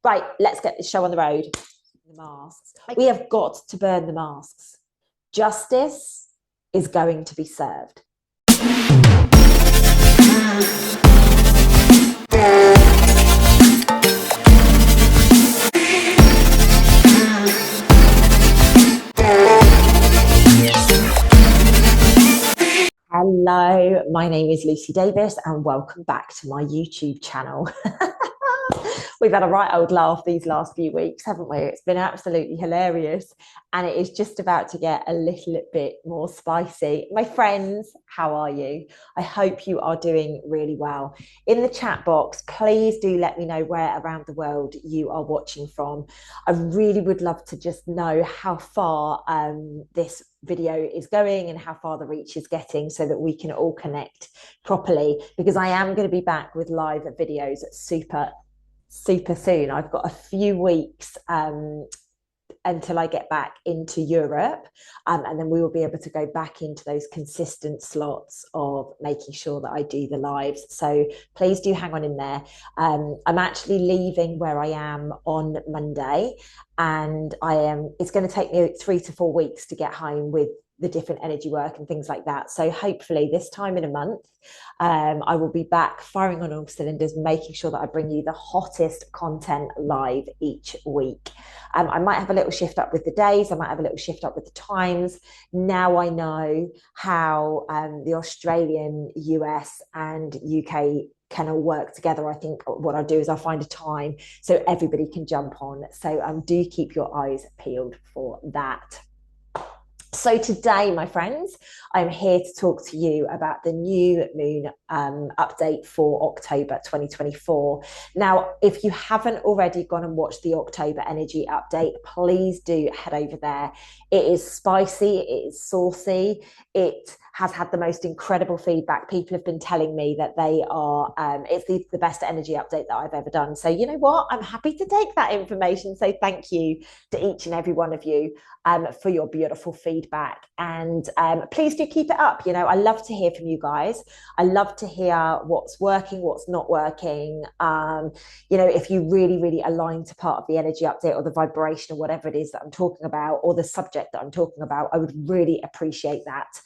Right, let's get this show on the road. The masks. We have got to burn the masks. Justice is going to be served. Hello, my name is Lucy Davis and welcome back to my YouTube channel. We've had a right old laugh these last few weeks, haven't we? It's been absolutely hilarious and it is just about to get a little bit more spicy. My friends, how are you? I hope you are doing really well. In the chat box, please do let me know where around the world you are watching from. I really would love to just know how far this video is going and how far the reach is getting so that we can all connect properly, because I am going to be back with live videos super soon. I've got a few weeks until I get back into Europe, and then we will be able to go back into those consistent slots of making sure that I do the lives. So please do hang on in there. I'm actually leaving where I am on Monday, and it's going to take me 3 to 4 weeks to get home with the different energy work and things like that. So hopefully this time in a month, I will be back firing on all cylinders, making sure that I bring you the hottest content live each week. I might have a little shift up with the days. I might have a little shift up with the times. Now I know how the Australian, US and UK can all work together. I think what I'll do is I'll find a time so everybody can jump on. So do keep your eyes peeled for that. So today, my friends, I'm here to talk to you about the new moon update for October 2024. Now, if you haven't already gone and watched the October energy update, please do head over there. It is spicy, it is saucy, it has had the most incredible feedback. People have been telling me that it's the best energy update that I've ever done. So you know what? I'm happy to take that information. So thank you to each and every one of you for your beautiful feedback. And please do keep it up. You know, I love to hear from you guys. I love to hear what's working, what's not working. You know, if you really, really align to part of the energy update or the vibration or whatever it is that I'm talking about, or the subject that I'm talking about, I would really appreciate that.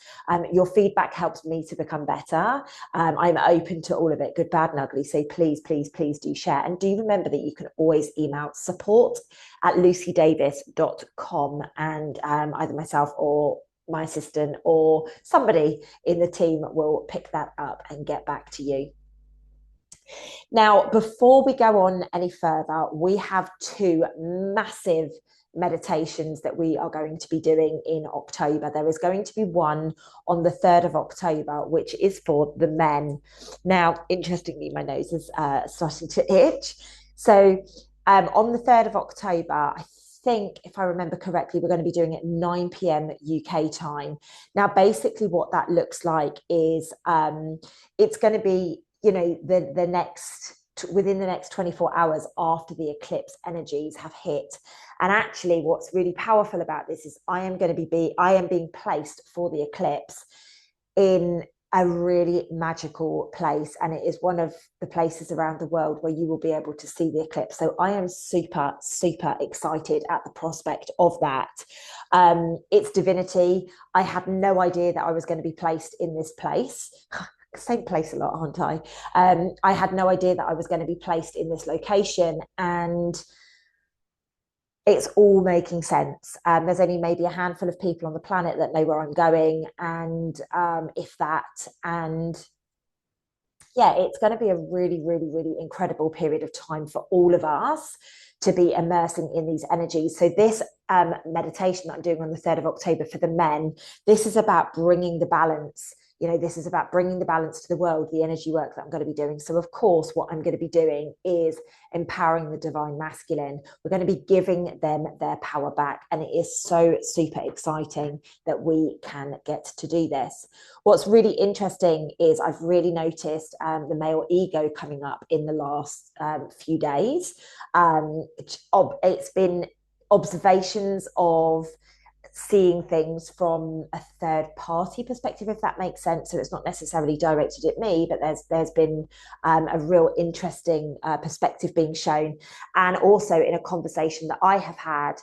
Your feedback helps me to become better. I'm open to all of it, good, bad and ugly. So please, please, please do share. And do remember that you can always email support@lucydavis.com, and either myself or my assistant or somebody in the team will pick that up and get back to you. Now, before we go on any further, we have 2 massive meditations that we are going to be doing in October. There is going to be one on the 3rd of October, which is for the men. Now, interestingly, my nose is starting to itch. So on the 3rd of October, I think, if I remember correctly, we're going to be doing it 9 p.m. UK time. Now, basically what that looks like is it's going to be, you know, within the next 24 hours after the eclipse energies have hit. And actually what's really powerful about this is I am being placed for the eclipse in a really magical place, and it is one of the places around the world where you will be able to see the eclipse. So I am super excited at the prospect of that. It's divinity. I had no idea that I was going to be placed in this place. Same place a lot, aren't I? I had no idea that I was going to be placed in this location, and it's all making sense. There's only maybe a handful of people on the planet that know where I'm going, and if that, and yeah, it's going to be a really, really, really incredible period of time for all of us to be immersing in these energies. So this meditation that I'm doing on the 3rd of October for the men, this is about bringing the balance. You know, this is about bringing the balance to the world, the energy work that I'm going to be doing. So, of course, what I'm going to be doing is empowering the divine masculine. We're going to be giving them their power back. And it is so super exciting that we can get to do this. What's really interesting is I've really noticed the male ego coming up in the last few days. It's been observations of seeing things from a third party perspective, if that makes sense. So it's not necessarily directed at me, but there's been a real interesting perspective being shown. And also in a conversation that I have had,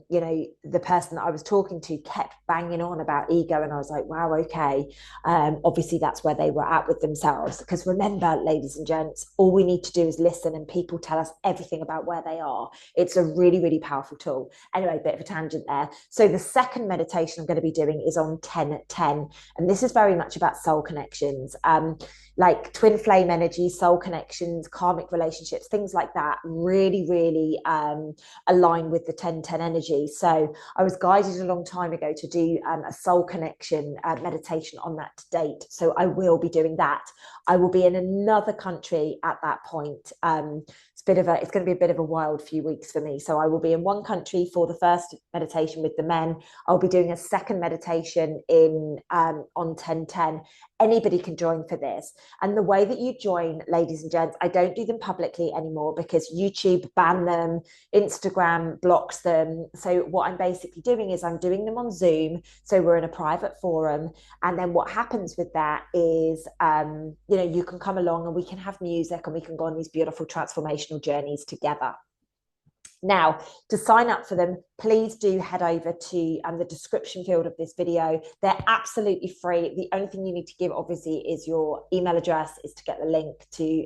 you know, the person that I was talking to kept banging on about ego, and I was like, wow, okay. Obviously that's where they were at with themselves, because remember, ladies and gents, all we need to do is listen, and people tell us everything about where they are. It's a really, really powerful tool. Anyway, bit of a tangent there. So the second meditation I'm going to be doing is on 10-10, and this is very much about soul connections, like twin flame energy, soul connections, karmic relationships, things like that. Really, really align with the 10-10 energy. So I was guided a long time ago to do a soul connection meditation on that date. So I will be doing that. I will be in another country at that point. It's going to be a bit of a wild few weeks for me. So I will be in one country for the first meditation with the men. I'll be doing a second meditation in on 10-10. Anybody can join for this. And the way that you join, ladies and gents, I don't do them publicly anymore because YouTube banned them, Instagram blocks them. So what I'm basically doing is I'm doing them on Zoom. So we're in a private forum. And then what happens with that is, you know, you can come along and we can have music and we can go on these beautiful transformational journeys together. Now, to sign up for them, please do head over to the description field of this video. They're absolutely free. The only thing you need to give, obviously, is your email address, is to get the link to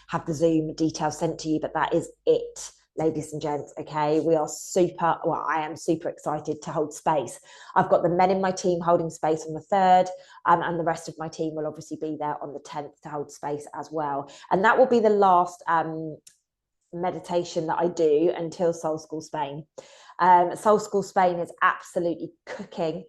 have the Zoom details sent to you. But that is it, ladies and gents. Okay, we are I am super excited to hold space. I've got the men in my team holding space on the 3rd, and the rest of my team will obviously be there on the 10th to hold space as well. And that will be the last meditation that I do until Soul School Spain. Soul School Spain is absolutely cooking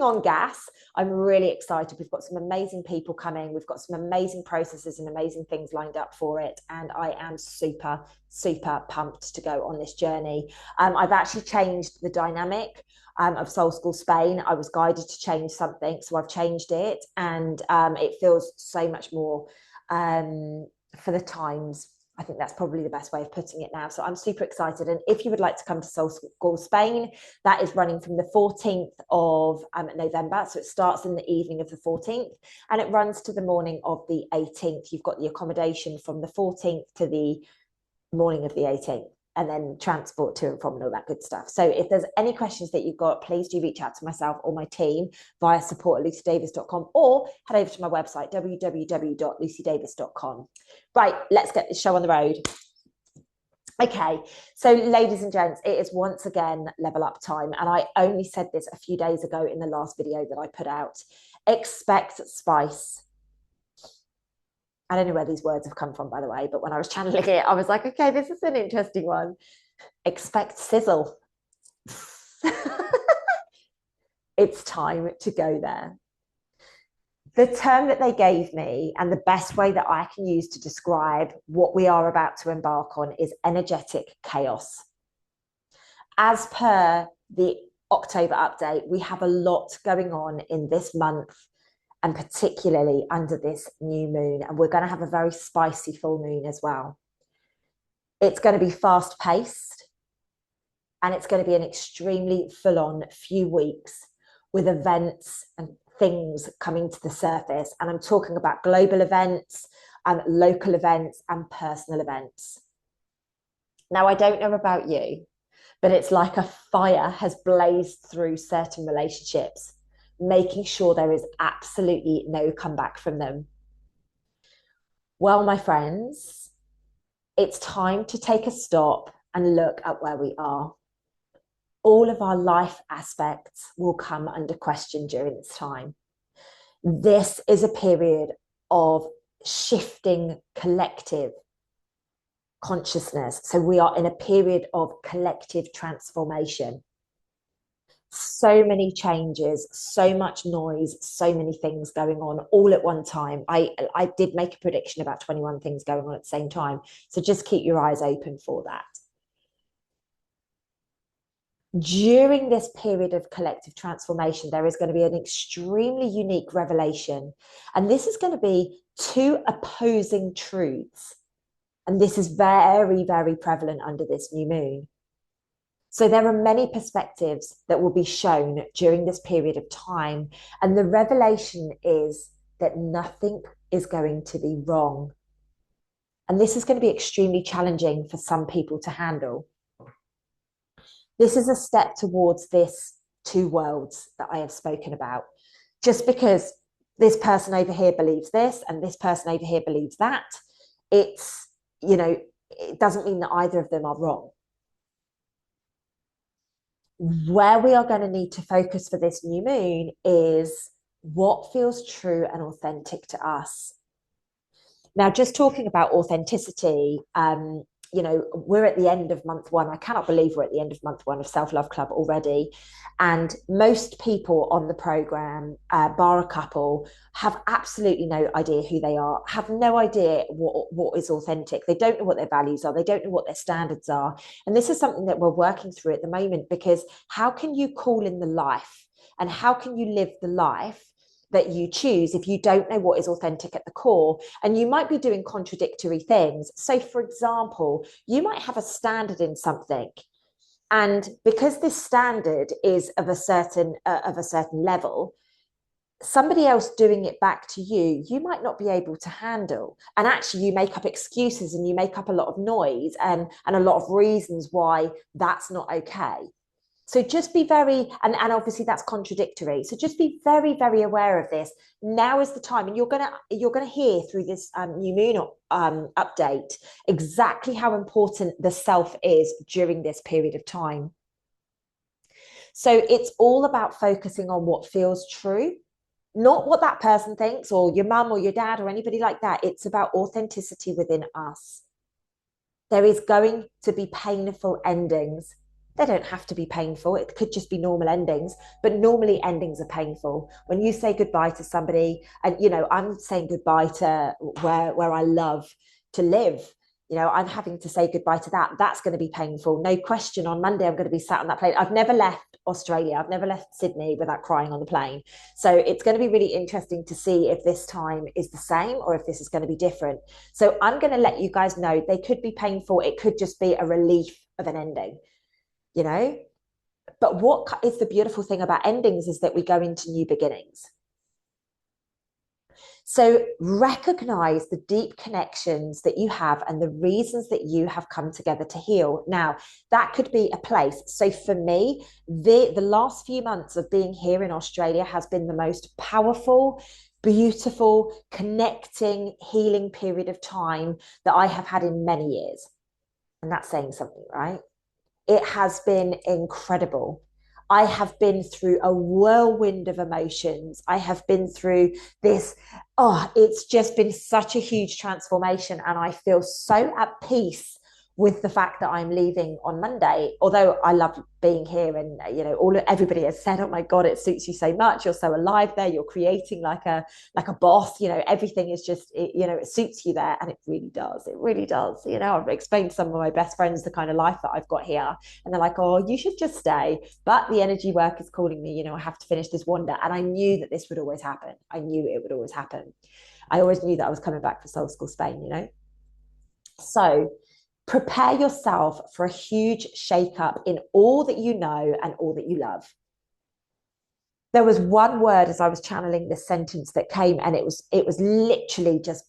on gas. I'm really excited. We've got some amazing people coming. We've got some amazing processes and amazing things lined up for it. And I am super, super pumped to go on this journey. I've actually changed the dynamic of Soul School Spain. I was guided to change something, so I've changed it. And it feels so much more for the times. I think that's probably the best way of putting it now. So I'm super excited. And if you would like to come to Soul School Spain, that is running from the 14th of November. So it starts in the evening of the 14th and it runs to the morning of the 18th. You've got the accommodation from the 14th to the morning of the 18th, and then transport to and from and all that good stuff. So if there's any questions that you've got, please do reach out to myself or my team via support@lucydavis.com, or head over to my website, www.lucydavis.com. Right, let's get this show on the road. Okay, so ladies and gents, it is once again level up time. And I only said this a few days ago in the last video that I put out. Expect spice. I don't know where these words have come from, by the way, but when I was channeling it, I was like, okay, this is an interesting one. Expect sizzle. It's time to go there. The term that they gave me, and the best way that I can use to describe what we are about to embark on, is energetic chaos. As per the October update, we have a lot going on in this month, and particularly under this new moon. And we're going to have a very spicy full moon as well. It's going to be fast paced, and it's going to be an extremely full on few weeks with events and things coming to the surface. And I'm talking about global events, local events, and personal events. Now, I don't know about you, but it's like a fire has blazed through certain relationships, making sure there is absolutely no comeback from them. Well, my friends, it's time to take a stop and look at where we are. All of our life aspects will come under question during this time. This is a period of shifting collective consciousness. So we are in a period of collective transformation. So many changes, so much noise, so many things going on all at one time. I did make a prediction about 21 things going on at the same time. So just keep your eyes open for that. During this period of collective transformation, there is going to be an extremely unique revelation. And this is going to be two opposing truths. And this is very, very prevalent under this new moon. So there are many perspectives that will be shown during this period of time. And the revelation is that nothing is going to be wrong. And this is going to be extremely challenging for some people to handle. This is a step towards this two worlds that I have spoken about. Just because this person over here believes this and this person over here believes that, it's, it doesn't mean that either of them are wrong. Where we are going to need to focus for this new moon is what feels true and authentic to us. Now, just talking about authenticity, we're at the end of month one. I cannot believe we're at the end of month one of Self Love Club already. And most people on the program, bar a couple, have absolutely no idea who they are, have no idea what is authentic. They don't know what their values are. They don't know what their standards are. And this is something that we're working through at the moment, because how can you call in the life and how can you live the life that you choose if you don't know what is authentic at the core? And you might be doing contradictory things. So, for example, you might have a standard in something, and because this standard is of a certain level, somebody else doing it back to you might not be able to handle. And actually, you make up excuses and you make up a lot of noise and a lot of reasons why that's not okay. So just be very, and obviously that's contradictory. So just be very, very aware of this. Now is the time, and you're gonna hear through this new moon update exactly how important the self is during this period of time. So it's all about focusing on what feels true, not what that person thinks or your mum or your dad or anybody like that. It's about authenticity within us. There is going to be painful endings. They don't have to be painful. It could just be normal endings, but normally endings are painful. When you say goodbye to somebody, and I'm saying goodbye to where I love to live. I'm having to say goodbye to that. That's going to be painful. No question. On Monday, I'm going to be sat on that plane. I've never left Australia. I've never left Sydney without crying on the plane. So it's going to be really interesting to see if this time is the same or if this is going to be different. So I'm going to let you guys know they could be painful. It could just be a relief of an ending. But what is the beautiful thing about endings is that we go into new beginnings. So recognize the deep connections that you have and the reasons that you have come together to heal. Now, that could be a place. So for me, the last few months of being here in Australia has been the most powerful, beautiful, connecting, healing period of time that I have had in many years. And that's saying something, right? It has been incredible. I have been through a whirlwind of emotions. I have been through this. It's just been such a huge transformation. And I feel so at peace with the fact that I'm leaving on Monday, although I love being here. And, everybody has said, oh my God, it suits you so much. You're so alive there. You're creating like a boss, everything is just, it suits you there. And it really does. It really does. I've explained to some of my best friends the kind of life that I've got here. And they're like, oh, you should just stay. But the energy work is calling me, I have to finish this wander. And I knew that this would always happen. I knew it would always happen. I always knew that I was coming back for Soul School Spain, So prepare yourself for a huge shake-up in all that you know and all that you love. There was one word as I was channeling this sentence that came, and it was literally just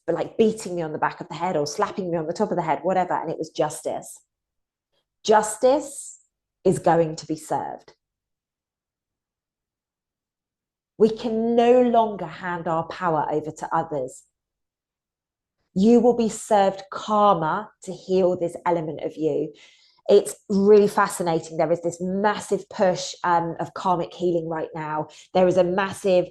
like beating me on the back of the head or slapping me on the top of the head, whatever. And it was justice. Justice is going to be served. We can no longer hand our power over to others. You will be served karma to heal this element of you. It's really fascinating. There is this massive push of karmic healing right now. There is a massive,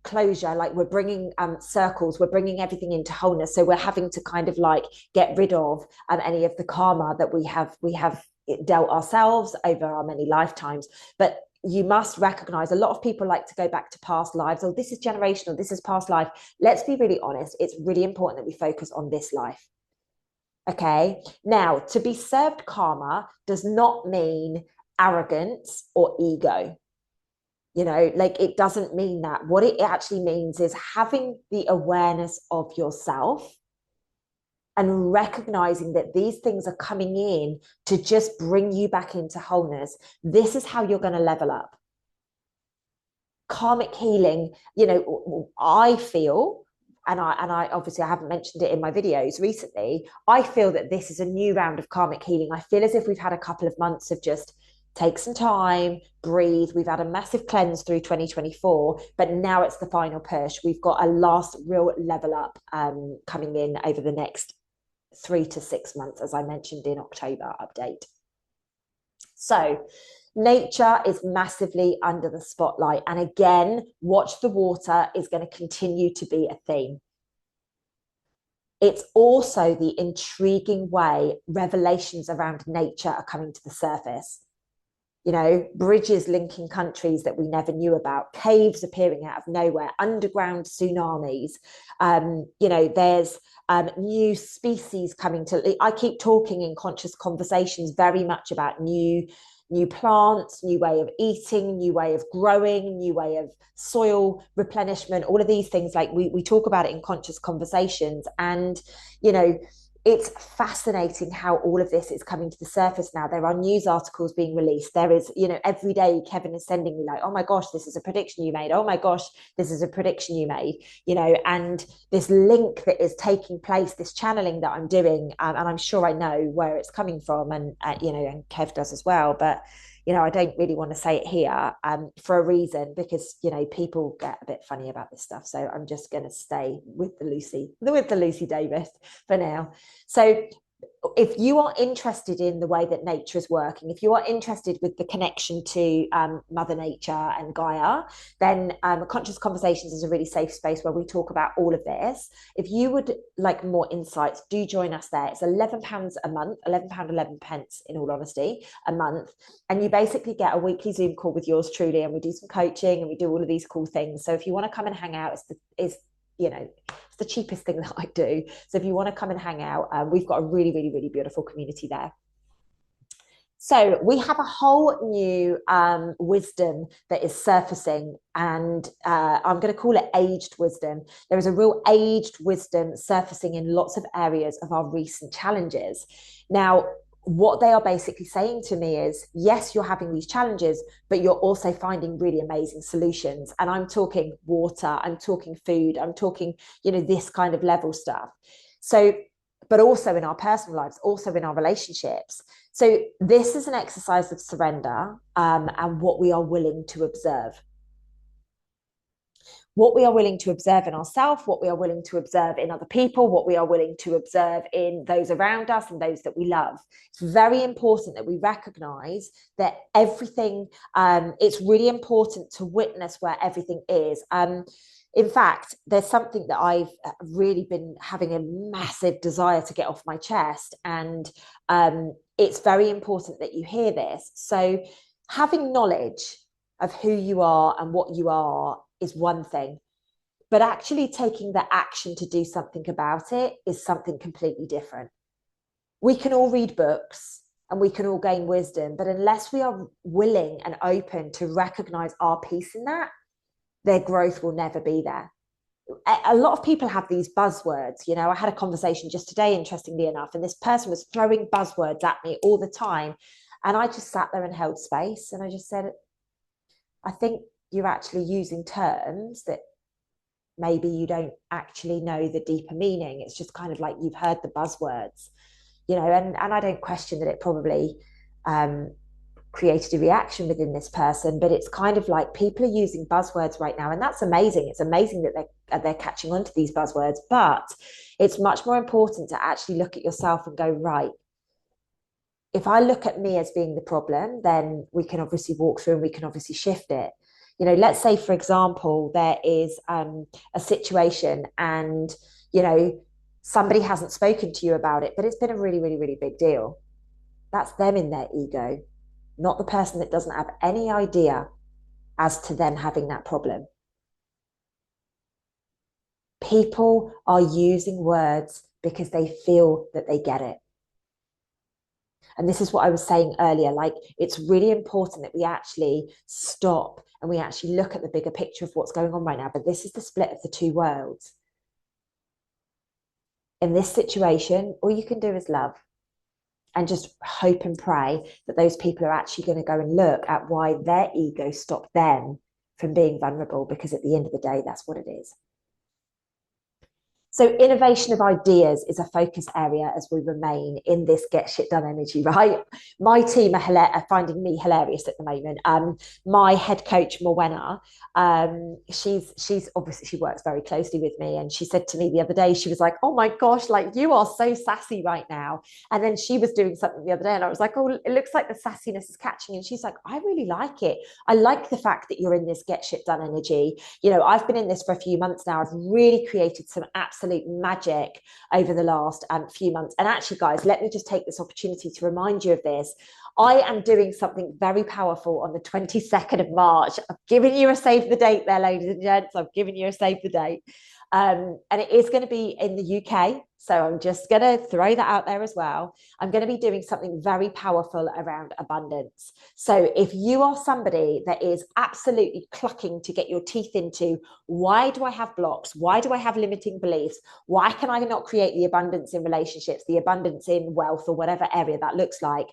closure. Like we're bringing circles, we're bringing everything into wholeness. So we're having to kind of like get rid of any of the karma that we have dealt ourselves over our many lifetimes. But you must recognize, a lot of people like to go back to past lives. Oh, this is generational, this is past life. Let's be really honest. It's really important that we focus on this life. Okay. Now, to be served karma does not mean arrogance or ego. It doesn't mean that. What it actually means is having the awareness of yourself and recognizing that these things are coming in to just bring you back into wholeness. This is how you're going to level up. Karmic healing, I feel, and I obviously I haven't mentioned it in my videos recently, I feel that this is a new round of karmic healing. I feel as if we've had a couple of months of just take some time, breathe. We've had a massive cleanse through 2024, but now it's the final push. We've got a last real level up coming in over the next 3 to 6 months, as I mentioned in October update. So nature is massively under the spotlight. And again, watch the water is going to continue to be a theme. It's also the intriguing way revelations around nature are coming to the surface. Bridges linking countries that we never knew about, caves appearing out of nowhere, underground tsunamis. There's new species coming to. I keep talking in conscious conversations very much about new plants, new way of eating, new way of growing, new way of soil replenishment, all of these things. Like we talk about it in conscious conversations, and it's fascinating how all of this is coming to the surface now. There are news articles being released. There is, every day Kevin is sending me like, oh my gosh, this is a prediction you made. Oh my gosh, this is a prediction you made, and this link that is taking place, this channeling that I'm doing. And I'm sure I know where it's coming from, and and Kev does as well. But I don't really want to say it here for a reason, because people get a bit funny about this stuff. So I'm just going to stay with the Lucy Davis for now. So if you are interested in the way that nature is working, if you are interested with the connection to Mother Nature and Gaia, then Conscious Conversations is a really safe space where we talk about all of this. If you would like more insights, do join us there. It's £11 a month, £11.11 in all honesty, a month. And you basically get a weekly Zoom call with yours truly, and we do some coaching and we do all of these cool things. So if you want to come and hang out, it's the cheapest thing that I do. So if you want to come and hang out, we've got a really, really, really beautiful community there. So we have a whole new wisdom that is surfacing, and I'm going to call it aged wisdom. There is a real aged wisdom surfacing in lots of areas of our recent challenges. Now, what they are basically saying to me is, yes, you're having these challenges, but you're also finding really amazing solutions. And I'm talking water, I'm talking food, I'm talking, this kind of level stuff. So, but also in our personal lives, also in our relationships. So this is an exercise of surrender and what we are willing to observe. What we are willing to observe in ourselves, what we are willing to observe in other people, what we are willing to observe in those around us and those that we love. It's very important that we recognize that everything, it's really important to witness where everything is. In fact, there's something that I've really been having a massive desire to get off my chest, and it's very important that you hear this. So having knowledge of who you are and what you are is one thing, but actually taking the action to do something about it is something completely different. We can all read books and we can all gain wisdom, but unless we are willing and open to recognize our piece in that, their growth will never be there. A lot of people have these buzzwords. I had a conversation just today, interestingly enough, and this person was throwing buzzwords at me all the time. And I just sat there and held space, and I just said, I think you're actually using terms that maybe you don't actually know the deeper meaning. It's just kind of like you've heard the buzzwords, and I don't question that it probably created a reaction within this person, but it's kind of like people are using buzzwords right now, and that's amazing. It's amazing that they're catching on to these buzzwords, but it's much more important to actually look at yourself and go, right, if I look at me as being the problem, then we can obviously walk through and we can obviously shift it. Let's say, for example, there is a situation and, somebody hasn't spoken to you about it, but it's been a really, really, really big deal. That's them in their ego, not the person that doesn't have any idea as to them having that problem. People are using words because they feel that they get it. And this is what I was saying earlier, like it's really important that we actually stop and we actually look at the bigger picture of what's going on right now. But this is the split of the two worlds. In this situation, all you can do is love and just hope and pray that those people are actually going to go and look at why their ego stopped them from being vulnerable, because at the end of the day, that's what it is. So innovation of ideas is a focus area as we remain in this get shit done energy, right? My team are finding me hilarious at the moment. My head coach, Morwenna, she's obviously, she works very closely with me. And she said to me the other day, she was like, oh my gosh, like you are so sassy right now. And then she was doing something the other day and I was like, oh, it looks like the sassiness is catching. And she's like, I really like it. I like the fact that you're in this get shit done energy. You know, I've been in this for a few months now. I've really created some absolute magic over the last few months. And actually, guys, let me just take this opportunity to remind you of this. I am doing something very powerful on the 22nd of March. I've given you a save the date there, ladies and gents. I've given you a save the date. And it is going to be in the UK. So I'm just going to throw that out there as well. I'm going to be doing something very powerful around abundance. So if you are somebody that is absolutely clucking to get your teeth into, why do I have blocks? Why do I have limiting beliefs? Why can I not create the abundance in relationships, the abundance in wealth, or whatever area that looks like?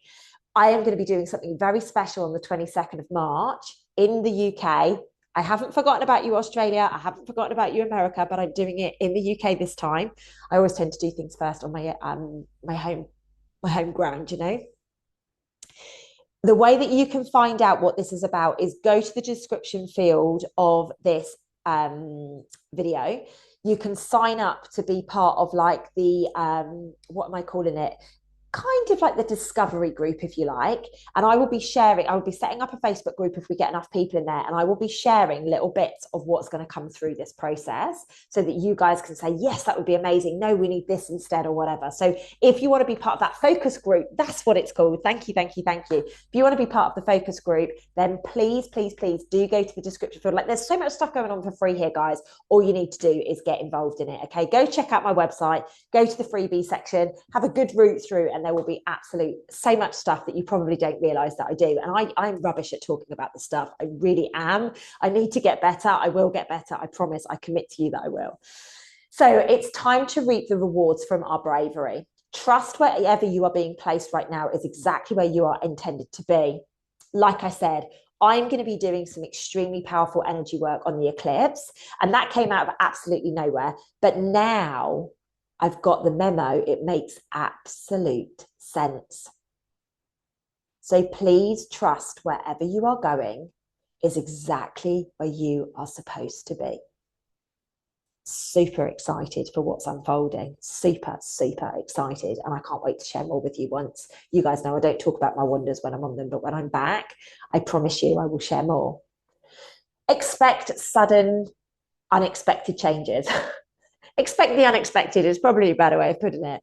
I am going to be doing something very special on the 22nd of March in the UK. I haven't forgotten about you, Australia. I haven't forgotten about you, America, but I'm doing it in the UK this time. I always tend to do things first on my home ground, you know. The way that you can find out what this is about is go to the description field of this video. You can sign up to be part of like the what am I calling it? Kind of like the discovery group, if you like. And I will be setting up a Facebook group if we get enough people in there. And I will be sharing little bits of what's going to come through this process so that you guys can say, yes, that would be amazing. No, we need this instead, or whatever. So if you want to be part of that focus group, that's what it's called. Thank you, thank you, thank you. If you want to be part of the focus group, then please, please, please do go to the description field. Like there's so much stuff going on for free here, guys. All you need to do is get involved in it. Okay, go check out my website, go to the freebie section, have a good route through, and there will be absolute so much stuff that you probably don't realize that I do. And I'm rubbish at talking about the stuff. I really am. I need to get better. I will get better. I promise. I commit to you that I will. So it's time to reap the rewards from our bravery. Trust wherever you are being placed right now is exactly where you are intended to be. Like I said, I'm going to be doing some extremely powerful energy work on the eclipse. And that came out of absolutely nowhere. But now I've got the memo. It makes absolute sense. So please trust wherever you are going is exactly where you are supposed to be. Super excited for what's unfolding. Super, super excited. And I can't wait to share more with you once. You guys know I don't talk about my wonders when I'm on them, but when I'm back, I promise you I will share more. Expect sudden, unexpected changes. Expect the unexpected is probably a better way of putting it.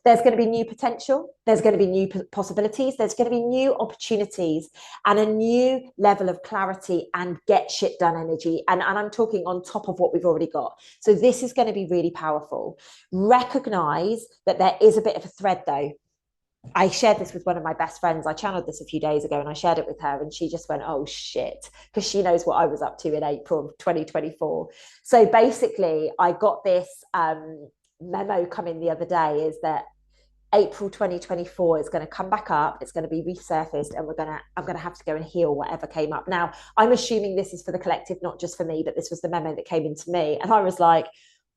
There's going to be new potential. There's going to be new possibilities. There's going to be new opportunities and a new level of clarity and get shit done energy. And I'm talking on top of what we've already got. So this is going to be really powerful. Recognize that there is a bit of a thread though. I shared this with one of my best friends. I channeled this a few days ago and I shared it with her and she just went, oh shit, because she knows what I was up to in April of 2024. So basically I got this memo coming the other day is that April 2024 is going to come back up, it's going to be resurfaced, and I'm going to have to go and heal whatever came up. Now, I'm assuming this is for the collective, not just for me, but this was the memo that came into me. And I was like,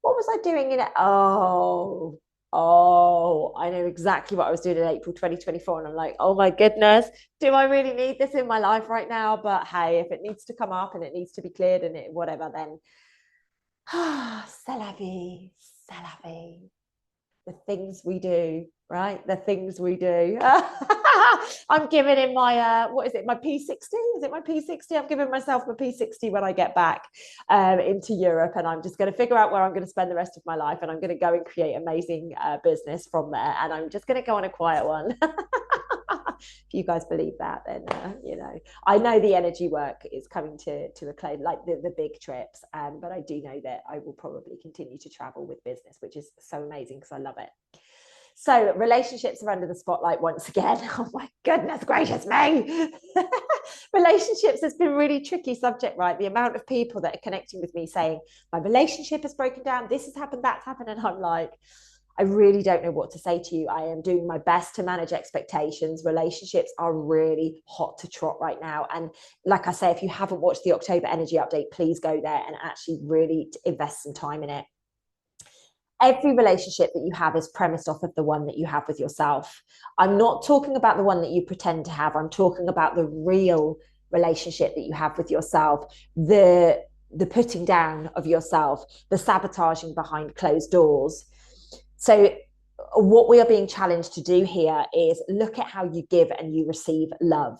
what was I doing in it? Oh, I know exactly what I was doing in April 2024. And I'm like, oh my goodness, do I really need this in my life right now? But hey, if it needs to come up and it needs to be cleared and it whatever, then c'est la vie, c'est la vie. The things we do, right? The things we do. I'm giving in my, what is it? My P60? Is it my P60? I'm giving myself my P60 when I get back into Europe. And I'm just going to figure out where I'm going to spend the rest of my life. And I'm going to go and create amazing business from there. And I'm just going to go on a quiet one. If you guys believe that, then you know, I know the energy work is coming to a close, like the big trips, but I do know that I will probably continue to travel with business, which is so amazing because I love it. So relationships are under the spotlight once again. Oh my goodness gracious me. Relationships has been a really tricky subject, right? The amount of people that are connecting with me saying my relationship has broken down, this has happened, that's happened, and I'm like, I really don't know what to say to you. I am doing my best to manage expectations. Relationships are really hot to trot right now. And like I say, if you haven't watched the October energy update, please go there and actually really invest some time in it. Every relationship that you have is premised off of the one that you have with yourself. I'm not talking about the one that you pretend to have. I'm talking about the real relationship that you have with yourself, the putting down of yourself, the sabotaging behind closed doors. So what we are being challenged to do here is look at how you give and you receive love.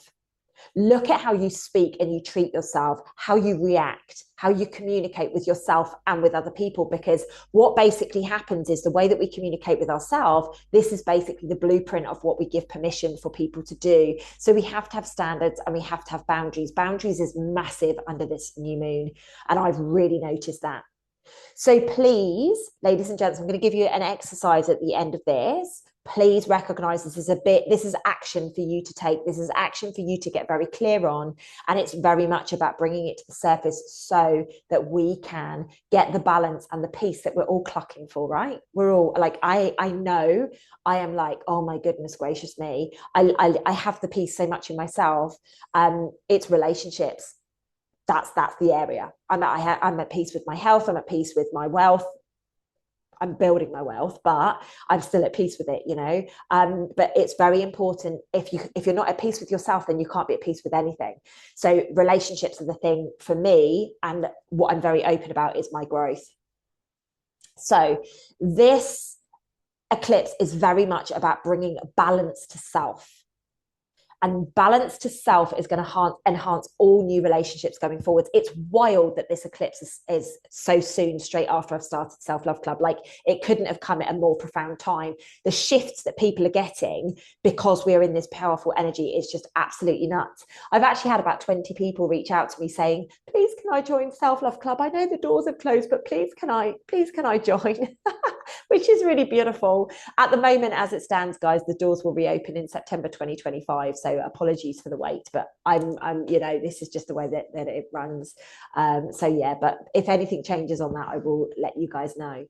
Look at how you speak and you treat yourself, how you react, how you communicate with yourself and with other people. Because what basically happens is the way that we communicate with ourselves, this is basically the blueprint of what we give permission for people to do. So we have to have standards and we have to have boundaries. Boundaries is massive under this new moon. And I've really noticed that. So please, ladies and gents, I'm going to give you an exercise at the end of this. Please recognize this is action for you to take. This is action for you to get very clear on. And it's very much about bringing it to the surface so that we can get the balance and the peace that we're all clucking for, right? We're all like, I know I am like, oh my goodness gracious me. I have the peace so much in myself. It's relationships. That's the area. I'm at peace with my health. I'm at peace with my wealth. I'm building my wealth, but I'm still at peace with it, you know. But it's very important. If you're not at peace with yourself, then you can't be at peace with anything. So relationships are the thing for me, and what I'm very open about is my growth. So this eclipse is very much about bringing balance to self. And balance to self is going to enhance all new relationships going forwards. It's wild that this eclipse is so soon, straight after I've started Self-Love Club. Like, it couldn't have come at a more profound time. The shifts that people are getting because we're in this powerful energy is just absolutely nuts. I've actually had about 20 people reach out to me saying, please, can I join Self-Love Club? I know the doors have closed, but please, can I join? Which is really beautiful. At the moment, as it stands, guys, the doors will reopen in September 2025. So apologies for the wait, but I'm this is just the way that it runs. So yeah, but if anything changes on that, I will let you guys know.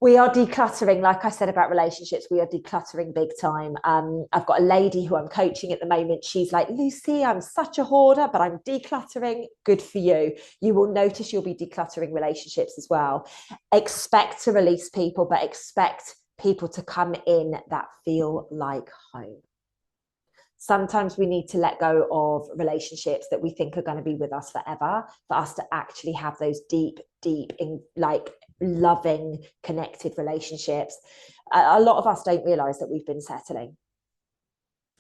We are decluttering, like I said about relationships, we are decluttering big time. I've got a lady who I'm coaching at the moment. She's like, Lucy, I'm such a hoarder, but I'm decluttering. Good for you. You will notice you'll be decluttering relationships as well. Expect to release people, but expect people to come in that feel like home. Sometimes we need to let go of relationships that we think are going to be with us forever for us to actually have those deep in like loving connected relationships. A lot of us don't realize that we've been settling.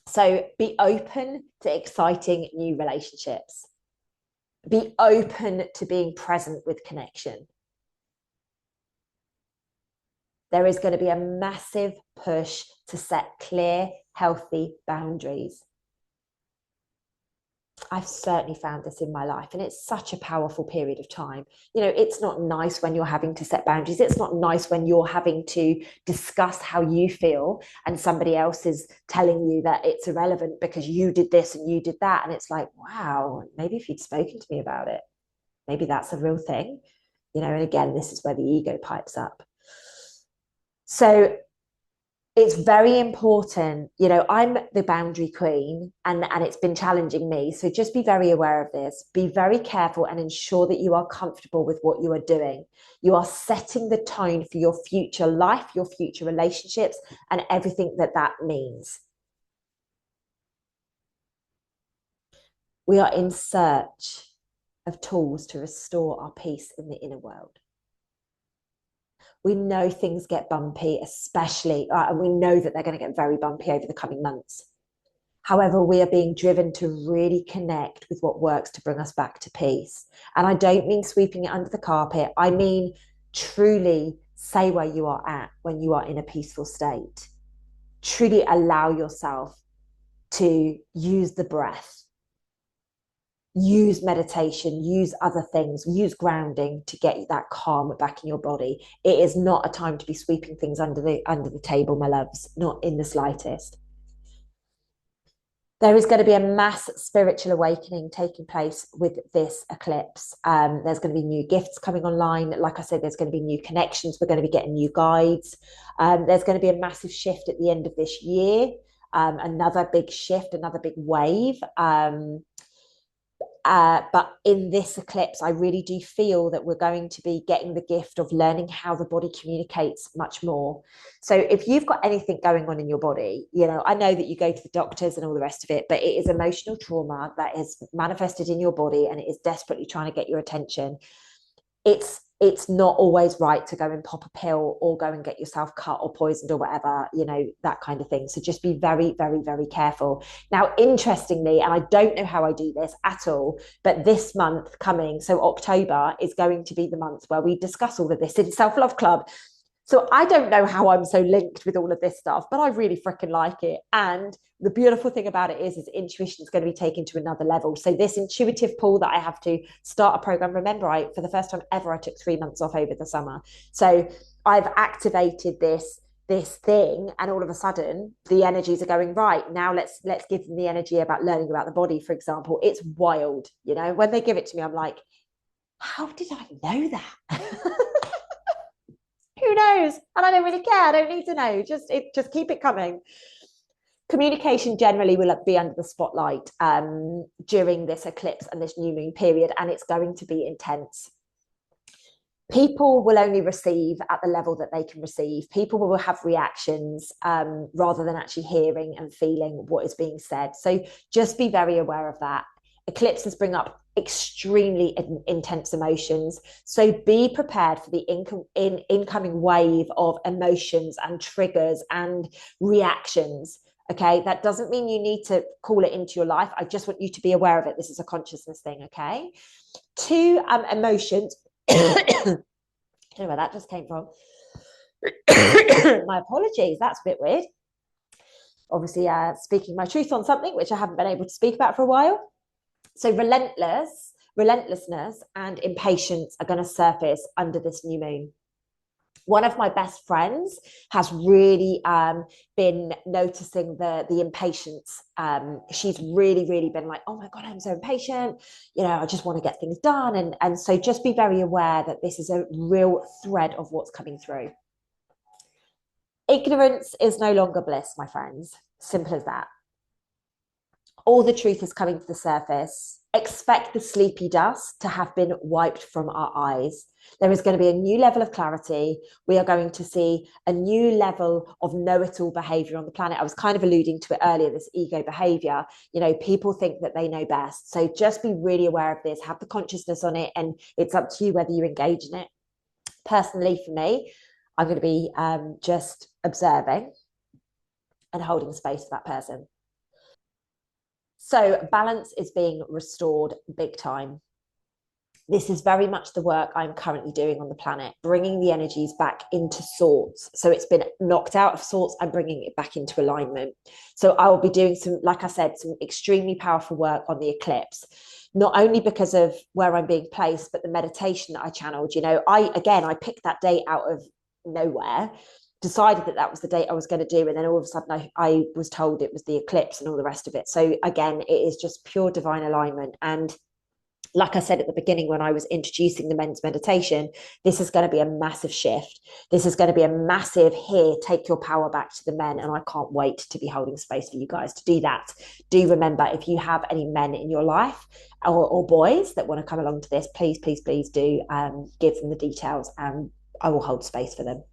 So be open to exciting new relationships. Be open to being present with connection. There is going to be a massive push to set clear, healthy boundaries. I've certainly found this in my life, and it's such a powerful period of time. You know, it's not nice when you're having to set boundaries. It's not nice when you're having to discuss how you feel and somebody else is telling you that it's irrelevant because you did this and you did that. And it's like, wow, maybe if you'd spoken to me about it, maybe that's a real thing, you know. And again, this is where the ego pipes up. So it's very important, you know, I'm the boundary queen and it's been challenging me. So just be very aware of this. Be very careful and ensure that you are comfortable with what you are doing. You are setting the tone for your future life, your future relationships, and everything that means. We are in search of tools to restore our peace in the inner world. We know things get bumpy, especially, and we know that they're going to get very bumpy over the coming months. However, we are being driven to really connect with what works to bring us back to peace. And I don't mean sweeping it under the carpet. I mean truly say where you are at when you are in a peaceful state. Truly allow yourself to use the breath, use meditation, use other things, use grounding to get that calm back in your body. It is not a time to be sweeping things under the table, my loves, not in the slightest. There is going to be a mass spiritual awakening taking place with this eclipse. There's going to be new gifts coming online. Like I said, there's going to be new connections. We're going to be getting new guides. There's going to be a massive shift at the end of this year. Another big shift, another big wave. But in this eclipse, I really do feel that we're going to be getting the gift of learning how the body communicates much more. So if you've got anything going on in your body, you know, I know that you go to the doctors and all the rest of it, but it is emotional trauma that is manifested in your body and it is desperately trying to get your attention. It's not always right to go and pop a pill or go and get yourself cut or poisoned or whatever, you know, that kind of thing. So just be very, very, very careful. Now, interestingly, and I don't know how I do this at all, but this month coming, so October is going to be the month where we discuss all of this in Self Love Club. So I don't know how I'm so linked with all of this stuff, but I really freaking like it. And the beautiful thing about it is intuition is going to be taken to another level. So this intuitive pull that I have to start a program. Remember, for the first time ever, I took 3 months off over the summer. So I've activated this thing, and all of a sudden the energies are going right now. Let's give them the energy about learning about the body, for example. It's wild, you know. When they give it to me, I'm like, how did I know that? Who knows? And I don't really care. I don't need to know. Just keep it coming. Communication generally will be under the spotlight during this eclipse and this new moon period, and it's going to be intense. People will only receive at the level that they can receive. People will have reactions rather than actually hearing and feeling what is being said. So just be very aware of that. Eclipses bring up extremely intense emotions. So be prepared for the incoming wave of emotions and triggers and reactions. Okay, that doesn't mean you need to call it into your life. I just want you to be aware of it. This is a consciousness thing. Okay, two emotions. I don't know where that just came from. My apologies. That's a bit weird. Obviously, speaking my truth on something which I haven't been able to speak about for a while. So relentlessness and impatience are going to surface under this new moon. One of my best friends has really been noticing the impatience. She's really been like, oh my God, I'm so impatient. You know, I just want to get things done. And so just be very aware that this is a real thread of what's coming through. Ignorance is no longer bliss, my friends. Simple as that. All the truth is coming to the surface. Expect the sleepy dust to have been wiped from our eyes. There is going to be a new level of clarity. We are going to see a new level of know-it-all behavior on the planet. I was kind of alluding to it earlier, this ego behavior. You know, people think that they know best. So just be really aware of this, have the consciousness on it, and it's up to you whether you engage in it. Personally, for me, I'm going to be just observing and holding space for that person. So balance is being restored big time. This is very much the work I'm currently doing on the planet, bringing the energies back into sorts. So it's been knocked out of sorts. I'm bringing it back into alignment. So I will be doing some, like I said, some extremely powerful work on the eclipse, not only because of where I'm being placed, but the meditation that I channeled. You know, I picked that date out of nowhere, decided that that was the date I was going to do, and then all of a sudden I was told it was the eclipse and all the rest of it. So again, it is just pure divine alignment. And like I said at the beginning when I was introducing the men's meditation, this is going to be a massive shift. This is going to be a massive here, take your power back to the men. And I can't wait to be holding space for you guys to do that. Do remember, if you have any men in your life or boys that want to come along to this, please do give them the details, and I will hold space for them.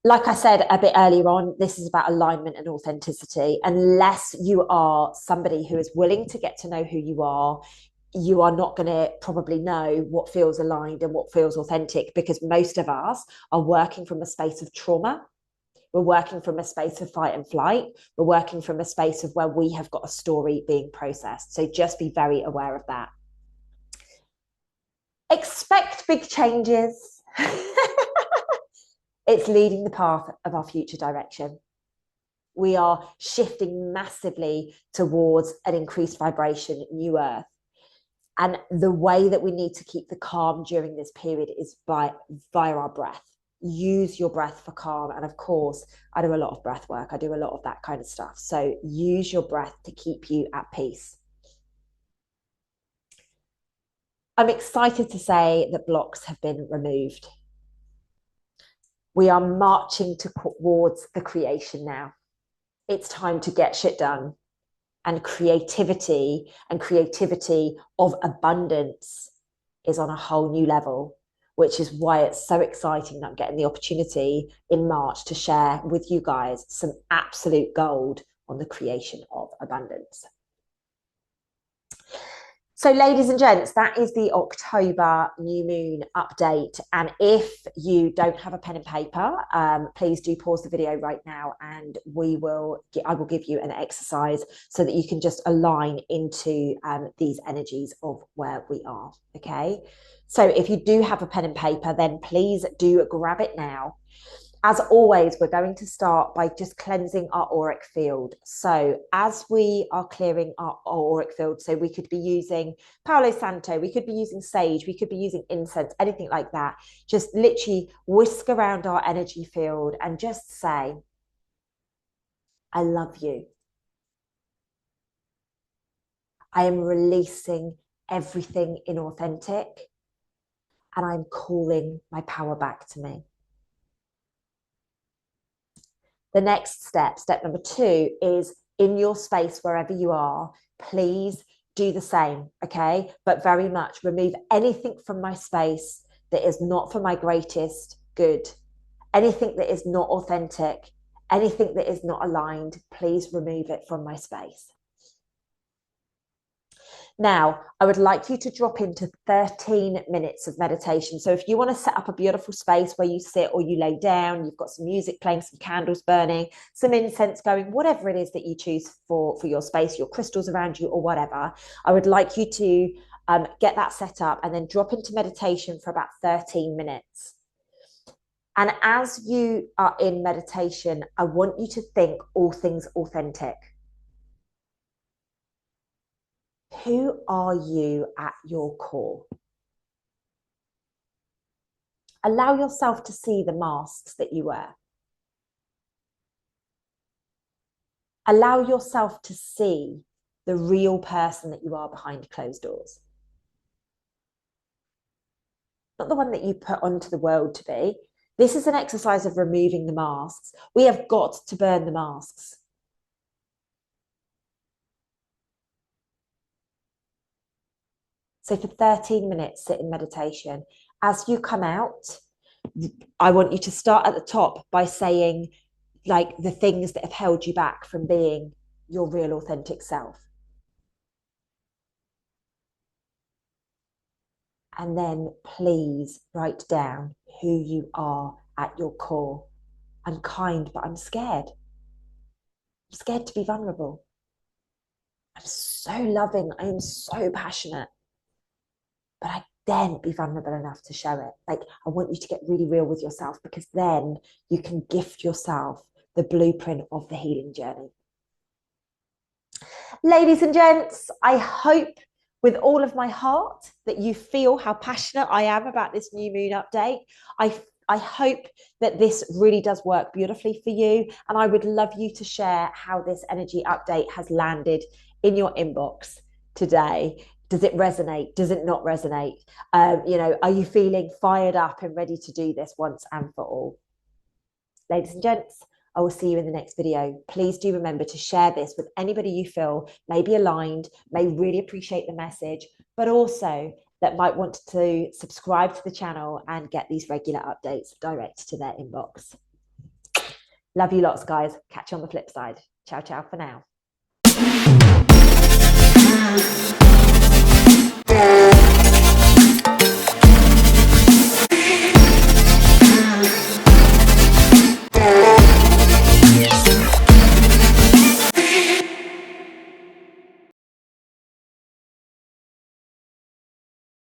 Like I said a bit earlier on, this is about alignment and authenticity. Unless you are somebody who is willing to get to know who you are not going to probably know what feels aligned and what feels authentic, because most of us are working from a space of trauma. We're working from a space of fight and flight. We're working from a space of where we have got a story being processed. So just be very aware of that. Expect big changes. It's leading the path of our future direction. We are shifting massively towards an increased vibration, new earth. And the way that we need to keep the calm during this period is via our breath. use your breath for calm. And of course, I do a lot of breath work. I do a lot of that kind of stuff. So use your breath to keep you at peace. I'm excited to say that blocks have been removed. We are marching towards the creation now. It's time to get shit done. And creativity of abundance is on a whole new level, which is why it's so exciting that I'm getting the opportunity in March to share with you guys some absolute gold on the creation of abundance. So, ladies and gents, that is the October new moon update. And if you don't have a pen and paper, please do pause the video right now, and I will give you an exercise so that you can just align into these energies of where we are. Okay. So if you do have a pen and paper, then please do grab it now. As always, we're going to start by just cleansing our auric field. So as we are clearing our auric field, so we could be using Palo Santo, we could be using sage, we could be using incense, anything like that. Just literally whisk around our energy field and just say, I love you. I am releasing everything inauthentic, and I'm calling my power back to me. The next step, step number 2, is in your space, wherever you are, please do the same, okay? But very much remove anything from my space that is not for my greatest good. Anything that is not authentic, anything that is not aligned, please remove it from my space. Now, I would like you to drop into 13 minutes of meditation. So if you want to set up a beautiful space where you sit or you lay down, you've got some music playing, some candles burning, some incense going, whatever it is that you choose for your space, your crystals around you or whatever, I would like you to get that set up and then drop into meditation for about 13 minutes. And as you are in meditation, I want you to think all things authentic. Who are you at your core? Allow yourself to see the masks that you wear. Allow yourself to see the real person that you are behind closed doors. Not the one that you put onto the world to be. This is an exercise of removing the masks. We have got to burn the masks. So for 13 minutes, sit in meditation. As you come out, I want you to start at the top by saying, like, the things that have held you back from being your real authentic self. And then please write down who you are at your core. I'm kind, but I'm scared. I'm scared to be vulnerable. I'm so loving. I am so passionate. But I daren't be vulnerable enough to show it. Like, I want you to get really real with yourself, because then you can gift yourself the blueprint of the healing journey. Ladies and gents, I hope with all of my heart that you feel how passionate I am about this new moon update. I hope that this really does work beautifully for you. And I would love you to share how this energy update has landed in your inbox today. Does it resonate? Does it not resonate? Are you feeling fired up and ready to do this once and for all? Ladies and gents, I will see you in the next video. Please do remember to share this with anybody you feel may be aligned, may really appreciate the message, but also that might want to subscribe to the channel and get these regular updates direct to their inbox. Love you lots, guys. Catch you on the flip side. Ciao, ciao for now.